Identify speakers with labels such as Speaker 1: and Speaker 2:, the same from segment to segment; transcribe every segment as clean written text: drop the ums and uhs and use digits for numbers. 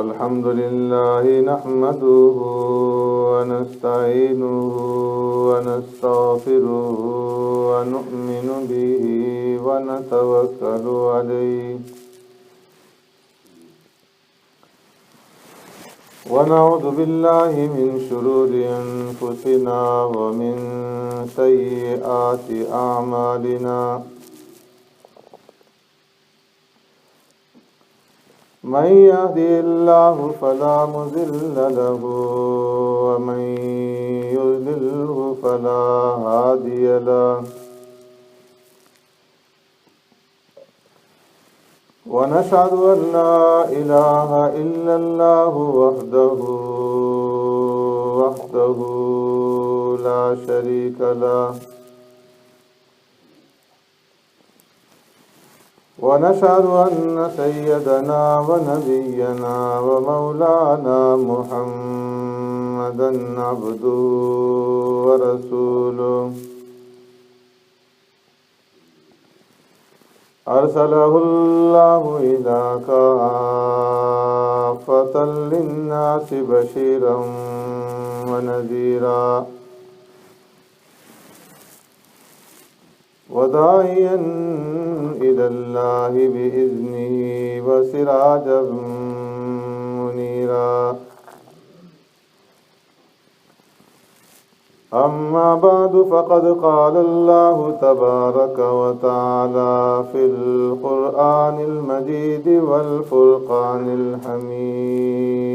Speaker 1: الحمد لله نحمده ونستعينه ونستغفره ونؤمن به ونتوكل عليه ونعوذ بالله من شرور أنفسنا ومن سيئات أعمالنا من يهده الله فلا مضل له ومن يضلله فلا هادي له ونشهد أن لا إله إلا الله وحده لا شريك له ونشهد أن سيدنا ونبينا ومولانا محمدا عبده ورسوله أرسله الله إلى كافة للناس بشيرا ونذيرا وداعيا إلى الله بإذنه وسراجا منيرا أما بعد فقد قال الله تبارك وتعالى في القرآن المجيد والفرقان الحميد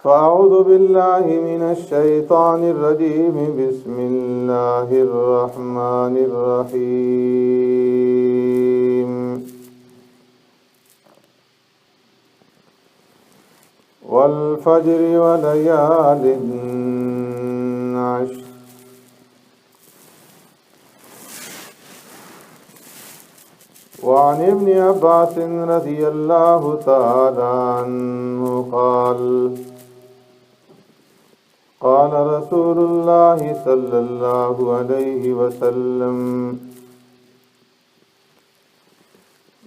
Speaker 1: فأعوذ بالله من الشيطان الرجيم بسم الله الرحمن الرحيم والفجر وليال عشر وعن ابن عباس رضي الله تعالى عنه قال قال رسول الله صلى الله عليه وسلم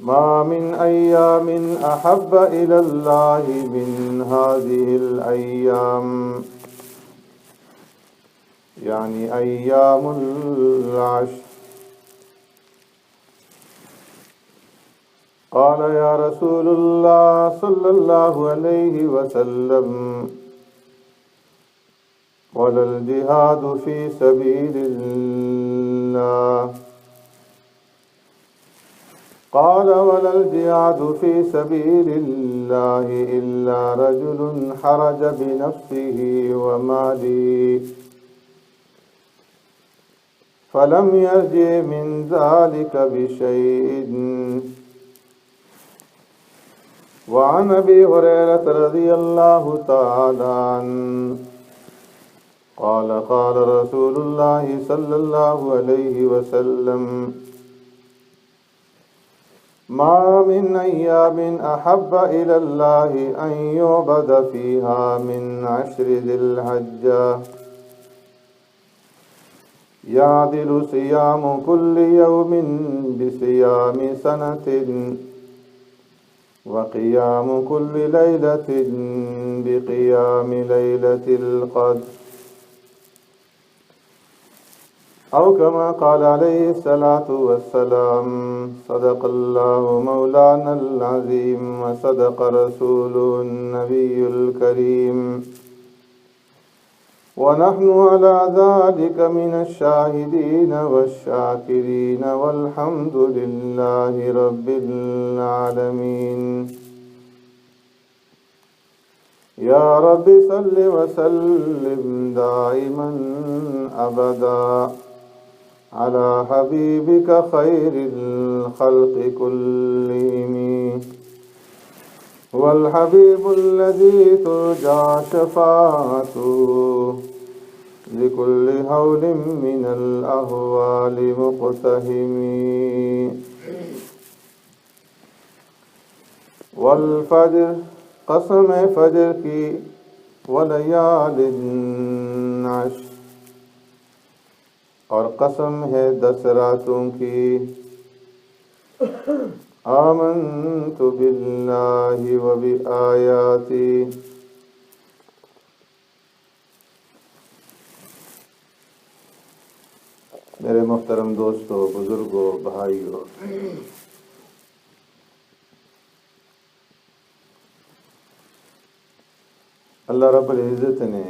Speaker 1: ما من أيام أحب إلى الله من هذه الأيام يعني أيام العشر قال يا رسول الله صلى الله عليه وسلم ولا الجهاد في سبيل الله قال ولا الجهاد في سبيل الله إلا رجل حرج بنفسه وماله فلم يرجع من ذلك بشيء وعن أبي هريرة رضي الله تعالى عنه قال قال رسول الله صلى الله عليه وسلم ما من أيام أحب إلى الله أن يعبد فيها من عشر ذي الحجة يعدل صيام كل يوم بصيام سنة وقيام كل ليلة بقيام ليلة القدر أو كما قال عليه الصلاة والسلام صدق الله مولانا العظيم وصدق رسوله النبي الكريم ونحن على ذلك من الشاهدين والشاكرين والحمد لله رب العالمين يا رب صل وسلم دائما أبدا على حبيبك خير الخلق كلهم هو الحبيب الذي ترجى شفاعته لكل هول من الأهوال مقتهم والفجر قسم فجر کی ولیال عشر اور قسم ہے 10 راتوں کی۔ آمنت باللہ و بآیاتی۔ میرے محترم دوستو، بزرگوں، بھائیوں، اللہ رب العزت نے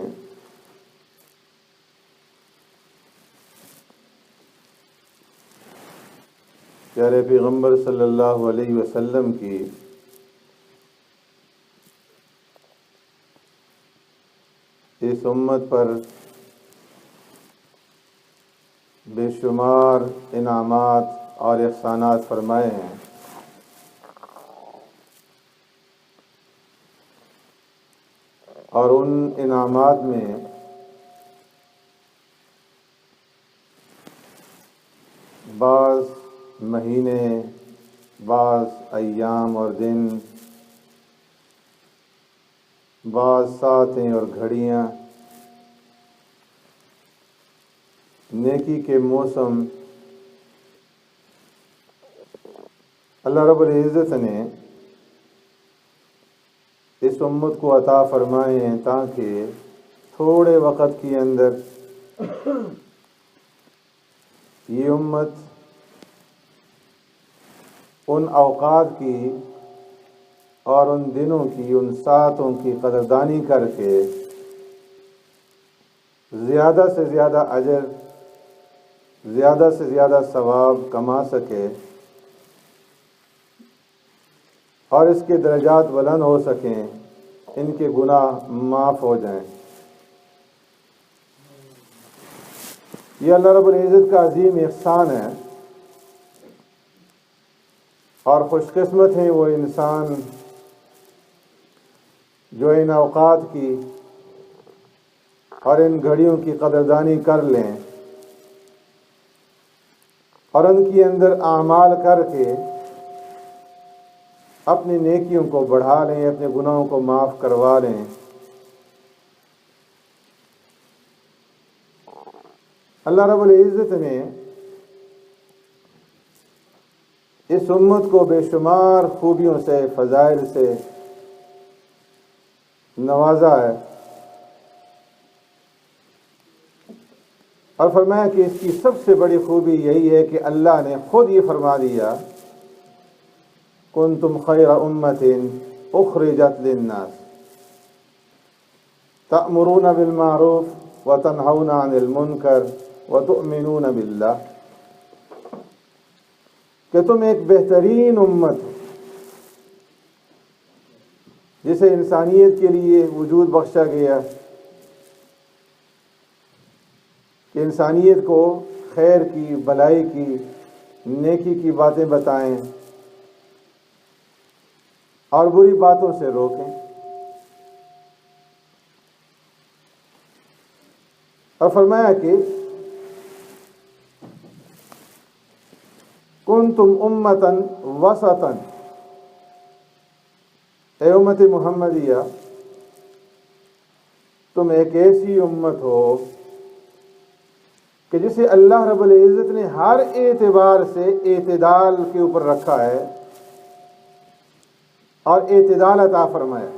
Speaker 1: پیارے پیغمبر صلی اللہ علیہ وسلم کی اس امت پر بے شمار انعامات اور احسانات فرمائے ہیں، اور ان انعامات میں بعض مہینے، بعض ایام اور دن، بعض ساعتیں اور گھڑیاں، نیکی کے موسم اللہ رب العزت نے اس امت کو عطا فرمائے ہیں تاکہ تھوڑے وقت کے اندر یہ امت ان اوقات کی اور ان دنوں کی، ان ساعتوں کی قدردانی کر کے زیادہ سے زیادہ اجر، زیادہ سے زیادہ ثواب کما سکے اور اس کے درجات بلند ہو سکیں، ان کے گناہ معاف ہو جائیں۔ یہ اللہ رب العزت کا عظیم احسان ہے، اور خوش قسمت ہیں وہ انسان جو ان اوقات کی اور ان گھڑیوں کی قدردانی کر لیں اور ان کے اندر اعمال کر کے اپنی نیکیوں کو بڑھا لیں، اپنے گناہوں کو معاف کروا لیں۔ اللہ رب العزت نے اس امت کو بے شمار خوبیوں سے، فضائل سے نوازا ہے، اور فرمایا کہ اس کی سب سے بڑی خوبی یہی ہے کہ اللہ نے خود یہ فرما دیا، کنتم خیر امۃ اخرجت للناس تأمرون بالمعروف وتنہون عن المنکر وتؤمنون باللہ، کہ تم ایک بہترین امت ہو جسے انسانیت کے لیے وجود بخشا گیا، کہ انسانیت کو خیر کی، بھلائی کی، نیکی کی باتیں بتائیں اور بری باتوں سے روکیں، اور فرمایا کہ کنتم امۃ وسطا، اے امت محمدیہ تم ایک ایسی امت ہو کہ جسے اللہ رب العزت نے ہر اعتبار سے اعتدال کے اوپر رکھا ہے اور اعتدال عطا فرمایا،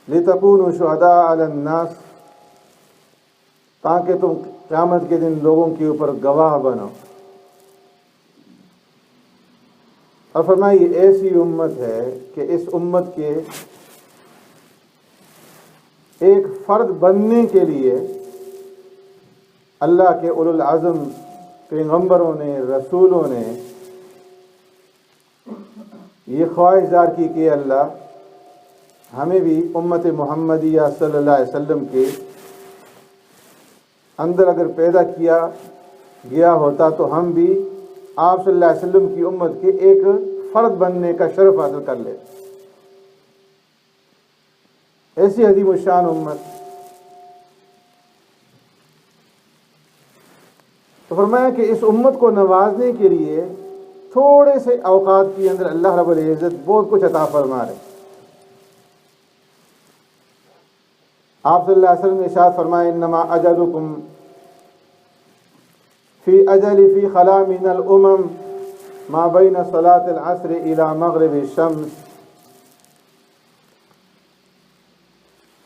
Speaker 1: لِتَكُونُوا شُهَدَاءَ عَلَى النَّاسِ، تاکہ تم قیامت کے دن لوگوں کے اوپر گواہ بنو، اور فرمایا یہ ایسی امت ہے کہ اس امت کے ایک فرد بننے کے لیے اللہ کے اولو العزم پیغمبروں نے، رسولوں نے یہ خواہش ظاہر کی کہ اللہ ہمیں بھی امت محمدیہ صلی اللہ علیہ وسلم کے اندر اگر پیدا کیا گیا ہوتا تو ہم بھی آپ صلی اللہ علیہ وسلم کی امت کے ایک فرد بننے کا شرف حاصل کر لے۔ ایسی عظیم الشان امت، تو فرمایا کہ اس امت کو نوازنے کے لیے تھوڑے سے اوقات کے اندر اللہ رب العزت بہت کچھ عطا فرما رہے، آپ صلی اللہ علیہ وسلم نے ارشاد فرمایا انما اجلکم فی اجل فی خلا من الامم ما بین صلاة العصر الى مغرب الشمس.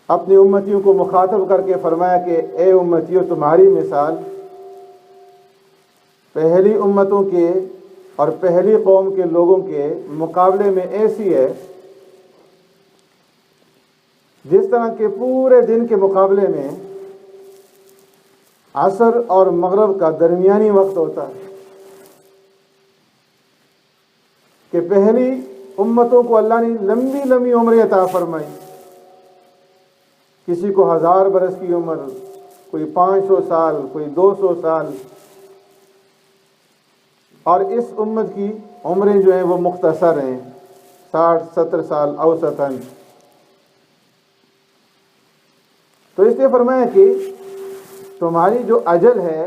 Speaker 1: اپنی امتیوں کو مخاطب کر کے فرمایا کہ اے امتیوں، تمہاری مثال پہلی امتوں کے اور پہلی قوم کے لوگوں کے مقابلے میں ایسی ہے جس طرح کے پورے دن کے مقابلے میں عصر اور مغرب کا درمیانی وقت ہوتا ہے. کہ پہلی امتوں کو اللہ نے لمبی لمبی عمریں عطا فرمائی، کسی کو 1000 برس کی عمر، کوئی 500 سال، کوئی 200 سال، اور اس امت کی عمریں جو ہیں وہ مختصر ہیں، 60-70 سال اوسطاً. تو اس لیے فرمایا کہ تمہاری جو اجل ہے،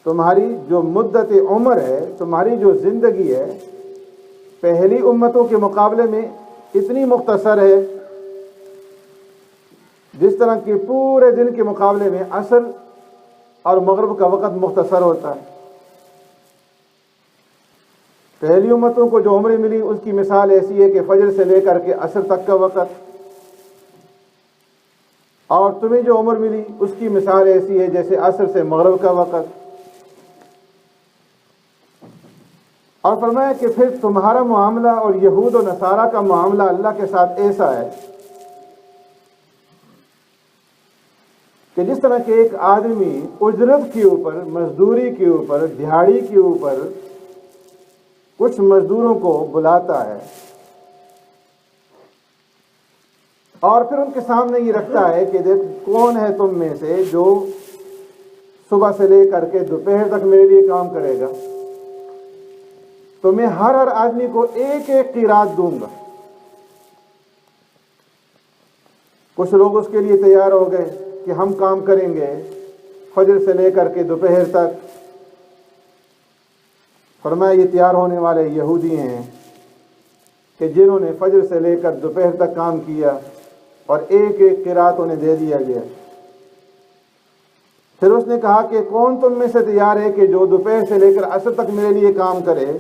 Speaker 1: تمہاری جو مدت عمر ہے، تمہاری جو زندگی ہے، پہلی امتوں کے مقابلے میں اتنی مختصر ہے جس طرح کہ پورے دن کے مقابلے میں عصر اور مغرب کا وقت مختصر ہوتا ہے. پہلی امتوں کو جو عمریں ملی اس کی مثال ایسی ہے کہ فجر سے لے کر کے عصر تک کا وقت، اور تمہیں جو عمر ملی اس کی مثال ایسی ہے جیسے عصر سے مغرب کا وقت. اور فرمایا کہ پھر تمہارا معاملہ اور یہود و نصارہ کا معاملہ اللہ کے ساتھ ایسا ہے کہ جس طرح کہ ایک آدمی اجرت کے اوپر، مزدوری کے اوپر، دیہاڑی کے اوپر کچھ مزدوروں کو بلاتا ہے اور پھر ان کے سامنے یہ رکھتا ہے کہ دیکھ کون ہے تم میں سے جو صبح سے لے کر کے دوپہر تک میرے لیے کام کرے گا، تو میں ہر آدمی کو ایک ایک قیراط دوں گا. کچھ لوگ اس کے لیے تیار ہو گئے کہ ہم کام کریں گے فجر سے لے کر کے دوپہر تک. فرمایا یہ تیار ہونے والے یہودی ہیں کہ جنہوں نے فجر سے لے کر دوپہر تک کام کیا اور ایک ایک قرات انہیں دے دیا گیا. پھر اس نے کہا کہ کون تم میں سے تیار ہے کہ جو دوپہر سے لے کر عصر تک میرے لیے کام کرے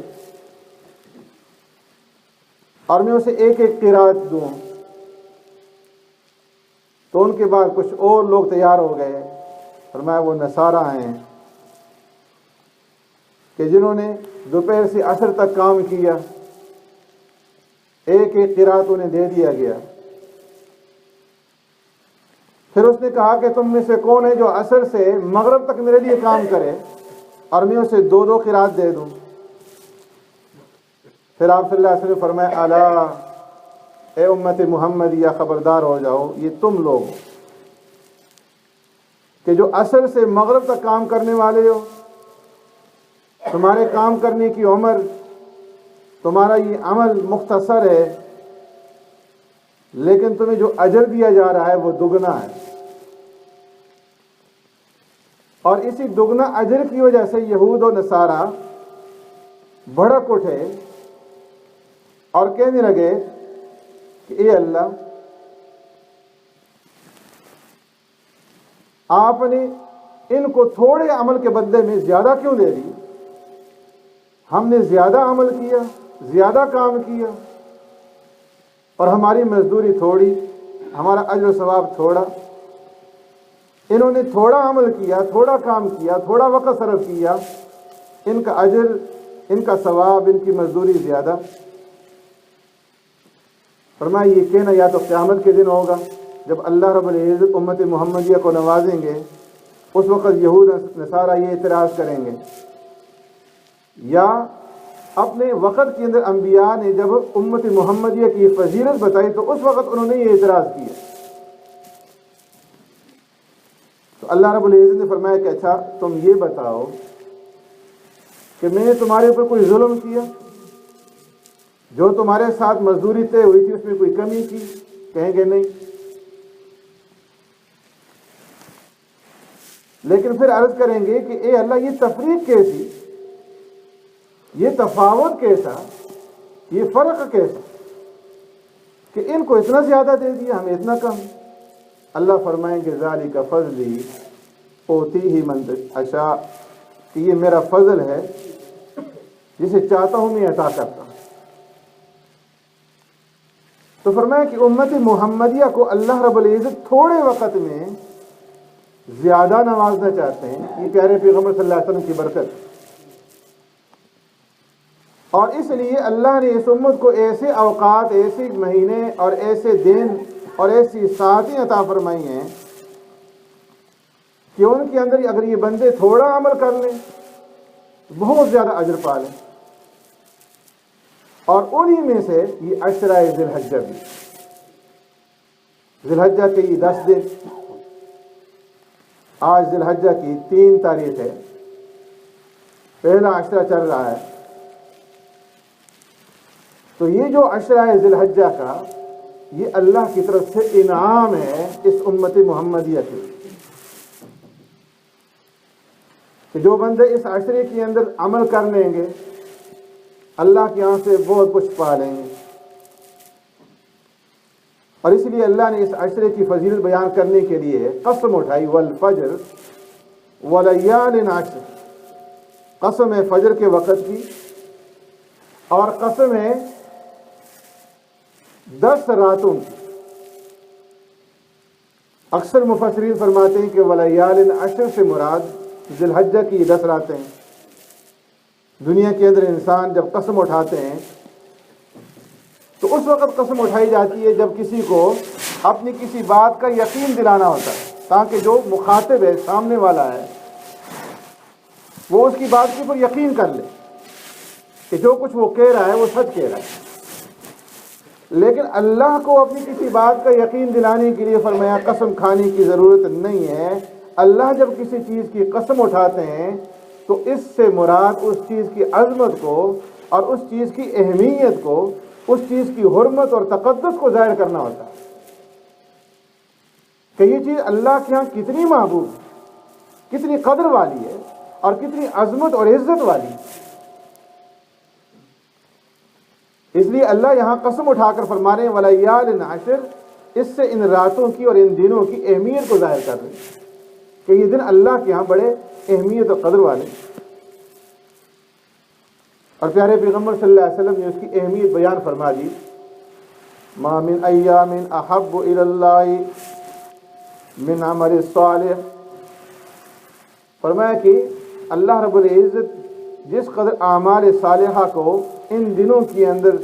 Speaker 1: اور میں اسے ایک ایک قرات دوں. تو ان کے بعد کچھ اور لوگ تیار ہو گئے. فرمایا وہ نصارہ ہیں کہ جنہوں نے دوپہر سے عصر تک کام کیا، ایک ایک قرات انہیں دے دیا گیا. پھر اس نے کہا کہ تم میں سے کون ہے جو عصر سے مغرب تک میرے لیے کام کرے اور میں اسے 2 قرات دے دوں. پھر آپ صلی اللہ علیہ وسلم نے فرمایا الا اے امت محمدیہ خبردار ہو جاؤ، یہ تم لوگ کہ جو عصر سے مغرب تک کام کرنے والے ہو، تمہارے کام کرنے کی عمر، تمہارا یہ عمل مختصر ہے، لیکن تمہیں جو اجر دیا جا رہا ہے وہ دگنا ہے. اور اسی دگنا اجر کی وجہ سے یہود و نصارہ بھڑک اٹھے اور کہنے لگے کہ اے اللہ، آپ نے ان کو تھوڑے عمل کے بدلے میں زیادہ کیوں دے دی؟ ہم نے زیادہ عمل کیا، زیادہ کام کیا، اور ہماری مزدوری تھوڑی، ہمارا اجر و ثواب تھوڑا. انہوں نے تھوڑا عمل کیا، تھوڑا کام کیا، تھوڑا وقت صرف کیا، ان کا اجر، ان کا ثواب، ان کی مزدوری زیادہ. فرمایا یہ کہنا یا تو قیامت کے دن ہوگا جب اللہ رب العزت امت محمدیہ کو نوازیں گے، اس وقت یہود نصارہ یہ اعتراض کریں گے، یا اپنے وقت کے اندر انبیاء نے جب امت محمدیہ کی فضیلت بتائی تو اس وقت انہوں نے یہ اعتراض کیا. تو اللہ رب العزت نے فرمایا کہ اچھا تم یہ بتاؤ کہ میں نے تمہارے اوپر کوئی ظلم کیا؟ جو تمہارے ساتھ مزدوری طے ہوئی تھی اس میں کوئی کمی کی؟ کہیں گے نہیں. لیکن پھر عرض کریں گے کہ اے اللہ، یہ تفریق کیسی، یہ تفاوت کیسا، یہ فرق کیسا کہ ان کو اتنا زیادہ دے دیا، ہمیں اتنا کم. اللہ فرمائیں کہ ذالک فضلی اوتیہ من اشاء، کہ یہ میرا فضل ہے جسے چاہتا ہوں میں عطا کرتا ہوں۔ تو فرمایا کہ امت محمدیہ کو اللہ رب العزت تھوڑے وقت میں زیادہ نوازنا چاہتے ہیں، یہ پیارے پیغمبر صلی اللہ علیہ وسلم کی برکت، اور اس لیے اللہ نے اس امت کو ایسے اوقات، ایسے مہینے اور ایسے دن اور ایسی ساعتیں عطا فرمائی ہیں کہ ان کے اندر اگر یہ بندے تھوڑا عمل کر لیں بہت زیادہ اجر پا لیں، اور انہی میں سے یہ عشرہ ذی الحجہ بھی، ذی الحجہ کے یہ 10 دن، آج ذی الحجہ کی 3 تاریخ ہے، پہلا عشرہ چل رہا ہے، تو یہ جو عشرہ ذی الحجہ کا یہ اللہ کی طرف سے انعام ہے اس امت محمدیہ کے، کہ جو بندے اس عشرے کے اندر عمل کر لیں گے اللہ کے یہاں سے بہت کچھ پا لیں گے۔ اور اس لیے اللہ نے اس عشرے کی فضیلت بیان کرنے کے لیے قسم اٹھائی، والفجر ولیال عشر، قسم ہے فجر کے وقت کی، اور قسم ہے 10 راتوں کی۔ اکثر مفسرین فرماتے ہیں کہ ولیال عشر سے مراد ذی الحجہ کی 10 راتیں ہیں۔ دنیا کے اندر انسان جب قسم اٹھاتے ہیں تو اس وقت قسم اٹھائی جاتی ہے جب کسی کو اپنی کسی بات کا یقین دلانا ہوتا ہے، تاکہ جو مخاطب ہے، سامنے والا ہے، وہ اس کی بات کے اوپر یقین کر لے کہ جو کچھ وہ کہہ رہا ہے وہ سچ کہہ رہا ہے۔ لیکن اللہ کو اپنی کسی بات کا یقین دلانے کے لیے فرمایا قسم کھانے کی ضرورت نہیں ہے۔ اللہ جب کسی چیز کی قسم اٹھاتے ہیں تو اس سے مراد اس چیز کی عظمت کو اور اس چیز کی اہمیت کو، اس چیز کی حرمت اور تقدس کو ظاہر کرنا ہوتا ہے کہ یہ چیز اللہ کے ہاں کتنی محبوب ہے، کتنی قدر والی ہے اور کتنی عظمت اور عزت والی ہے۔ اس لیے اللہ یہاں قسم اٹھا کر فرما رہے ہیں ولیال عشر، اس سے ان راتوں کی اور ان دنوں کی اہمیت کو ظاہر کر رہے ہیں کہ یہ دن اللہ کے ہاں بڑے اہمیت اور قدر والے، اور پیارے پیغمبر صلی اللہ علیہ وسلم نے اس کی اہمیت بیان فرما دی۔ ما من ایام احب الی اللہ من عمل الصالح، فرمایا کہ اللہ رب العزت جس قدر اعمال صالحہ کو ان دنوں کے اندر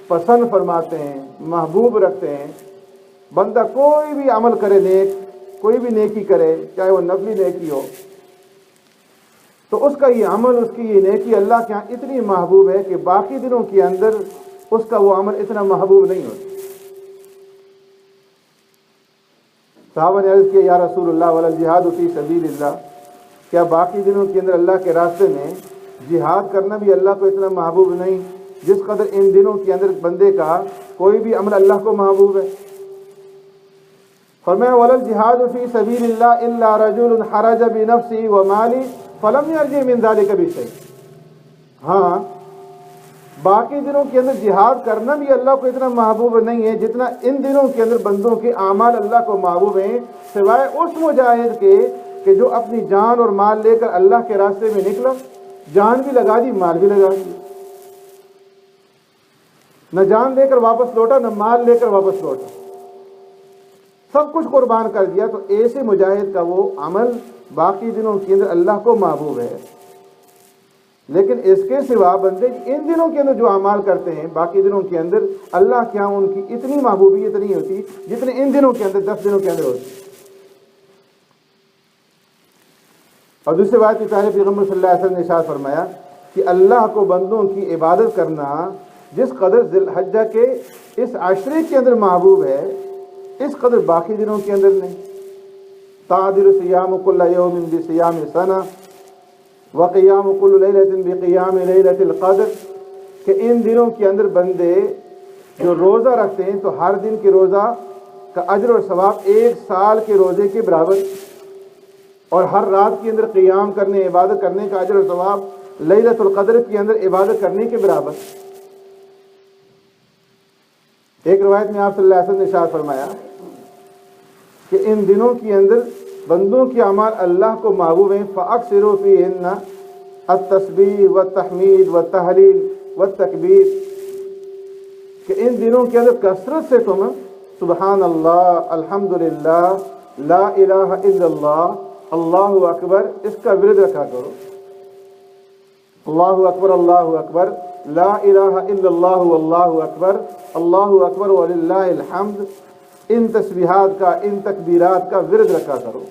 Speaker 1: پسند فرماتے ہیں، محبوب رکھتے ہیں، بندہ کوئی بھی عمل کرے، نیک کوئی بھی نیکی کرے، چاہے وہ نفلی نیکی ہو، تو اس کا یہ عمل، اس کی یہ نیکی اللہ کے ہاں اتنی محبوب ہے کہ باقی دنوں کے اندر اس کا وہ عمل اتنا محبوب نہیں ہوتا۔ صحابہ نے عرض کیا یا رسول اللہ ولا جہاد فی سبیل اللہ، کیا باقی دنوں کے اندر اللہ کے راستے میں جہاد کرنا بھی اللہ کو اتنا محبوب نہیں جس قدر ان دنوں کے اندر بندے کا کوئی بھی عمل اللہ کو محبوب ہے؟ فرمایا ولا الجہاد فی سبیل اللہ الا رجل حرج بنفسه ومالی فلم یرجع من ذلک بشیء، ہاں باقی دنوں کے اندر جہاد کرنا بھی اللہ کو اتنا محبوب نہیں ہے جتنا ان دنوں کے اندر بندوں کے اعمال اللہ کو محبوب ہیں، سوائے اس مجاہد کے کہ جو اپنی جان اور مال لے کر اللہ کے راستے میں نکلا، جان بھی لگا دی، مال بھی لگا دی، نہ جان لے کر واپس لوٹا نہ مال لے کر واپس لوٹا، سب کچھ قربان کر دیا، تو ایسے مجاہد کا وہ عمل باقی دنوں کے اندر اللہ کو محبوب ہے۔ لیکن اس کے سوا بندے ان دنوں کے اندر جو اعمال کرتے ہیں باقی دنوں کے اندر اللہ کے ہاں ان کی اتنی محبوبیت نہیں ہوتی جتنے ان دنوں کے اندر 10 دنوں کے اندر ہوتی۔ اور دوسری بات کہ پیارے پیغمبر صلی اللہ علیہ وسلم نے ارشاد فرمایا کہ اللہ کو بندوں کی عبادت کرنا جس قدر ذی الحجہ کے اس عشرے کے اندر محبوب ہے اس قدر باقی دنوں کے اندر نہیں۔ تعدل صیام کل یوم بصیام سنہ وقیام کل لیلۃ بقیام لیلۃ القدر، کہ ان دنوں کے اندر بندے جو روزہ رکھتے ہیں تو ہر دن کے روزہ کا اجر اور ثواب 1 سال کے روزے کے برابر، اور ہر رات کے اندر قیام کرنے، عبادت کرنے کا اجر اور ثواب لیلۃ القدر کے اندر عبادت کرنے کے برابر۔ ایک روایت میں آپ صلی اللہ علیہ وسلم نے ارشاد فرمایا کہ ان دنوں کے اندر بندوں کی اعمال اللہ کو محبوب ہیں. فَأَكْثِرُوا فِيهِنَّ التسبیح والتحمید والتحلیل والتکبیر، کہ ان دنوں کے اندر کثرت سے تم سبحان اللہ، الحمدللہ، لا الہ الا اللہ، اللہ اکبر، اس کا ورد رکھا کرو. اللہ اکبر، اللہ اکبر، لا الہ الا اللہ، اللہ اکبر، اللہ اکبر وللہ الحمد، ان تسبیحات کا، ان تکبیرات کا ورد رکھا کرو.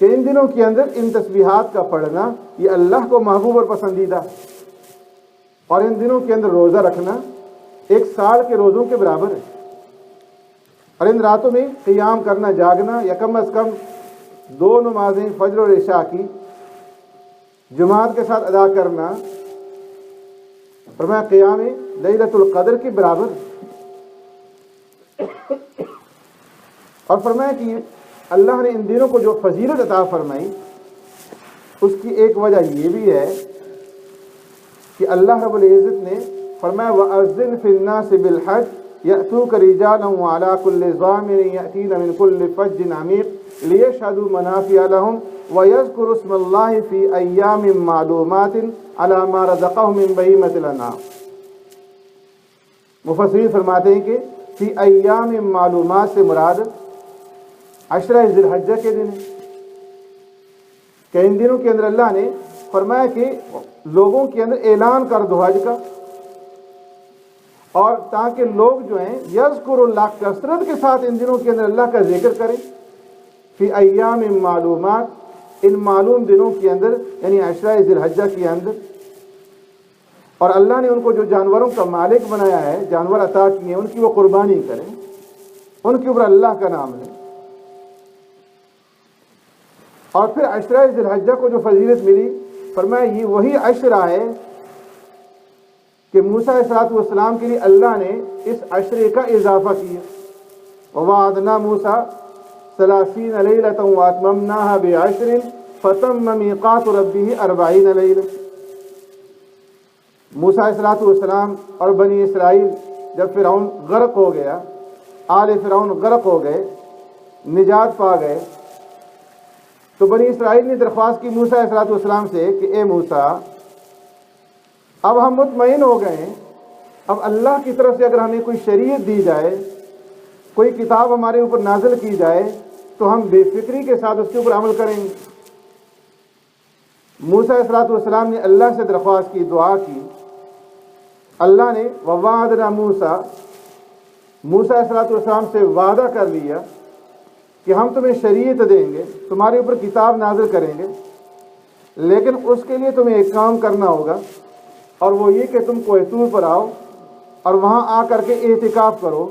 Speaker 1: کہ ان دنوں کے اندر ان تسبیحات کا پڑھنا یہ اللہ کو محبوب اور پسندیدہ ہے. اور ان دنوں کے اندر روزہ رکھنا 1 سال کے روزوں کے برابر ہے. اور ان راتوں میں قیام کرنا، جاگنا، یا کم از کم 2 نمازیں فجر اور عشاء کی جماعت کے ساتھ ادا کرنا، فرمایا قیام لیلۃ القدر کے برابر. اور فرمایا کہ اللہ نے ان دنوں کو جو فضیلت عطا فرمائی اس کی ایک وجہ یہ بھی ہے کہ اللہ رب العزت نے فرمایا وَأَذِّنْ فِي النَّاسِ بِالْحَجِّ يَأْتُوكَ رِجَالًا وَعَلَىٰ كُلِّ ضَامِرٍ يَأْتِينَ مِنْ كُلِّ فَجٍّ عَمِيقٍ لِيَشْهَدُوا مَنَافِعَ لَهُمْ وَيَذْكُرُوا اسْمَ اللَّهِ فِي أَيَّامٍ مَّعْلُومَاتٍ عَلَىٰ مَا رَزَقَهُم مِّن بَهِيمَةِ الْأَنْعَامِ. مفسرین فرماتے ہیں کہ فی ایام معلومات سے مراد عشرہ ذی الحجہ کے دن ہے، کہ ان دنوں کے اندر اللہ نے فرمایا کہ لوگوں کے اندر اعلان کر دو حج کا، اور تاکہ لوگ جو ہیں یذکر اللہ، کثرت کے ساتھ ان دنوں کے اندر اللہ کا ذکر کریں. فی ایام معلومات، ان معلوم دنوں کے اندر، یعنی عشرہ ذی الحجہ کے اندر. اور اللہ نے ان کو جو جانوروں کا مالک بنایا ہے، جانور عطا کیے ہیں، ان کی وہ قربانی کریں، ان کے اوپر اللہ کا نام لیں. اور پھر عشرہ ذی الحجہ کو جو فضیلت ملی، فرمایا یہ وہی عشرہ ہے کہ موسیٰ علیہ السلام کے لیے اللہ نے اس عشرے کا اضافہ کیا. وَوَعَدْنَا مُوسَىٰ 30 لَيْلَةً وَأَتْمَمْنَاهَا بِعَشْرٍ فَتَمَّ مِيقَاتُ رَبِّهِ 40 لَيْلَةً. موسیٰ علیہ السلام اور بنی اسرائیل جب فرعون غرق ہو گیا، آل فرعون غرق ہو گئے، نجات پا گئے، تو بنی اسرائیل نے درخواست کی موسیٰ علیہ السلام سے کہ اے موسیٰ، اب ہم مطمئن ہو گئے ہیں، اب اللہ کی طرف سے اگر ہمیں کوئی شریعت دی جائے، کوئی کتاب ہمارے اوپر نازل کی جائے تو ہم بے فکری کے ساتھ اس کے اوپر عمل کریں گے. موسیٰ علیہ السلام نے اللہ سے درخواست کی، دعا کی. اللہ نے وَوَعَدْنَا مُوسَىٰ، موسیٰ علیہ السلام سے وعدہ کر لیا کہ ہم تمہیں شریعت دیں گے، تمہارے اوپر کتاب نازل کریں گے، لیکن اس کے لیے تمہیں ایک کام کرنا ہوگا، اور وہ یہ کہ تم کوہ طور پر آؤ اور وہاں آ کر کے اعتکاف کرو،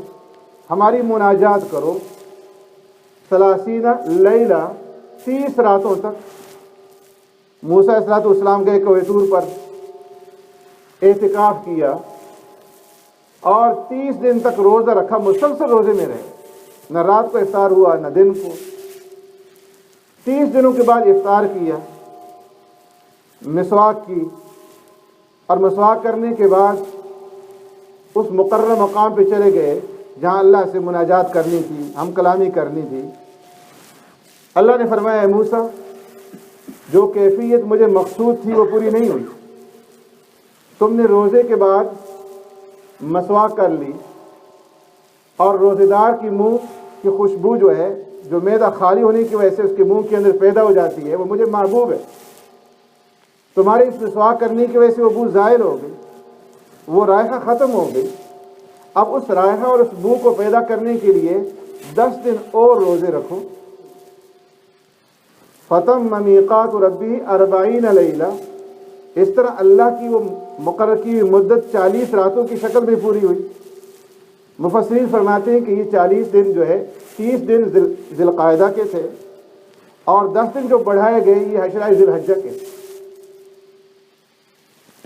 Speaker 1: ہماری مناجات کرو. 30 لیلہ، 30 راتوں تک موسیٰ علیہ السلام گئے کوہ طور پر، اعتکاف کیا، اور 30 دن تک روزہ رکھا، مسلسل روزے میں رہے، نہ رات کو افطار ہوا نہ دن کو. 30 دنوں کے بعد افطار کیا، مسواک کی، اور مسواک کرنے کے بعد اس مقرر مقام پہ چلے گئے جہاں اللہ سے مناجات کرنی تھی، ہم کلامی کرنی تھی. اللہ نے فرمایا اے موسیٰ، جو کیفیت مجھے مقصود تھی وہ پوری نہیں ہوئی. تم نے روزے کے بعد مسواک کر لی، اور روزے دار کی منہ کی خوشبو جو ہے، جو معدہ خالی ہونے کی وجہ سے اس کے منہ کے اندر پیدا ہو جاتی ہے، وہ مجھے محبوب ہے. تمہارے اس مسواک کرنے کی وجہ سے وہ بو زائل ہو گئی، وہ رائحہ ختم ہو گئی. اب اس رائحہ اور اس بو کو پیدا کرنے کے لیے 10 دن اور روزے رکھو. فَتَمَّ مِيقَاتُ رَبِّهِ 40 لَيْلَةً. اس طرح اللہ کی وہ مقرر کی مدت 40 راتوں کی شکل میں پوری ہوئی. مفسرین فرماتے ہیں کہ یہ 40 دن جو ہے 30 دن ذی القعدہ کے تھے، اور 10 دن جو بڑھائے گئے یہ عشرہ ذی الحجہ کے.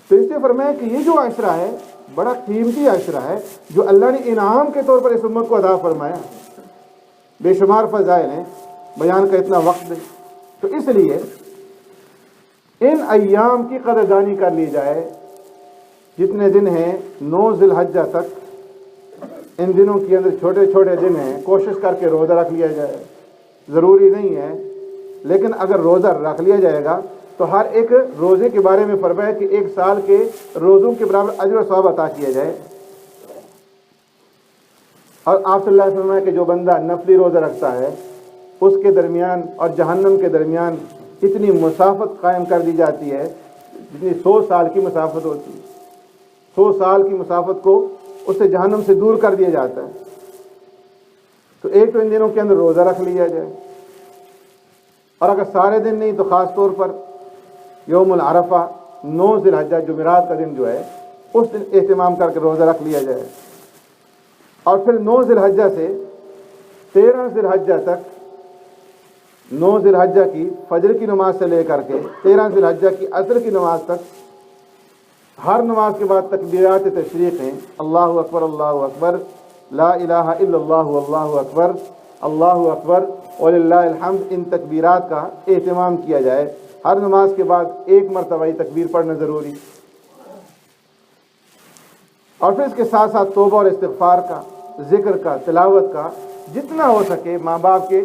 Speaker 1: تو اس سے فرمایا کہ یہ جو عشرہ ہے بڑا قیمتی عشرہ ہے، جو اللہ نے انعام کے طور پر اس امت کو عطا فرمایا. بے شمار فضائل ہیں، بیان کا اتنا وقت نہیں. تو اس لیے ان ایام کی قدردانی کر لی جائے، جتنے دن ہیں 9 ذی الحجہ تک، ان دنوں کے اندر چھوٹے چھوٹے دن ہیں، کوشش کر کے روزہ رکھ لیا جائے، ضروری نہیں ہے، لیکن اگر روزہ رکھ لیا جائے گا تو ہر ایک روزے کے بارے میں فرمایا کہ 1 سال کے روزوں کے برابر اجر و ثواب عطا کیا جائے۔ اور آپ صلی اللہ علیہ وسلم کہ جو بندہ نفلی روزہ رکھتا ہے اس کے درمیان اور جہنم کے درمیان اتنی مسافت قائم کر دی جاتی ہے جتنی 100 سال کی مسافت ہوتی ہے۔ 100 سال کی مسافت کو اس سے جہنم سے دور کر دیا جاتا ہے۔ تو ایک تو ان دنوں کے اندر روزہ رکھ لیا جائے، اور اگر سارے دن نہیں تو خاص طور پر یوم العرفہ 9 ذی الحجہ جمعرات کا دن جو ہے اس دن اہتمام کر کے روزہ رکھ لیا جائے، اور پھر 9 ذی الحجہ سے 13 ذی الحجہ تک، 9 ذی الحجہ کی فجر کی نماز سے لے کر کے 13 ذی الحجہ کی عصر کی نماز تک ہر نماز کے بعد تکبیرات تشریق ہیں، اللہ اکبر اللہ اکبر، لا الہ الا اللہ واللہ اکبر، اللہ اکبر وللہ الحمد۔ ان تکبیرات کا اہتمام کیا جائے، ہر نماز کے بعد 1 مرتبہ یہ تکبیر پڑھنا ضروری، اور پھر اس کے ساتھ ساتھ توبہ اور استغفار کا، ذکر کا، تلاوت کا، جتنا ہو سکے ماں باپ کے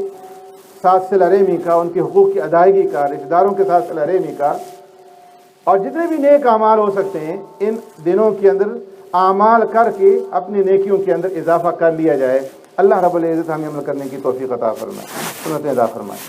Speaker 1: ساتھ صلہ رحمی کا، ان کے حقوق کی ادائیگی کا، رشتہ داروں کے ساتھ صلہ رحمی کا، اور جتنے بھی نیک اعمال ہو سکتے ہیں ان دنوں کے اندر اعمال کر کے اپنی نیکیوں کے اندر اضافہ کر لیا جائے۔ اللہ رب العزت ہمیں عمل کرنے کی توفیق عطا فرمائے، سنتیں ادا فرمائے۔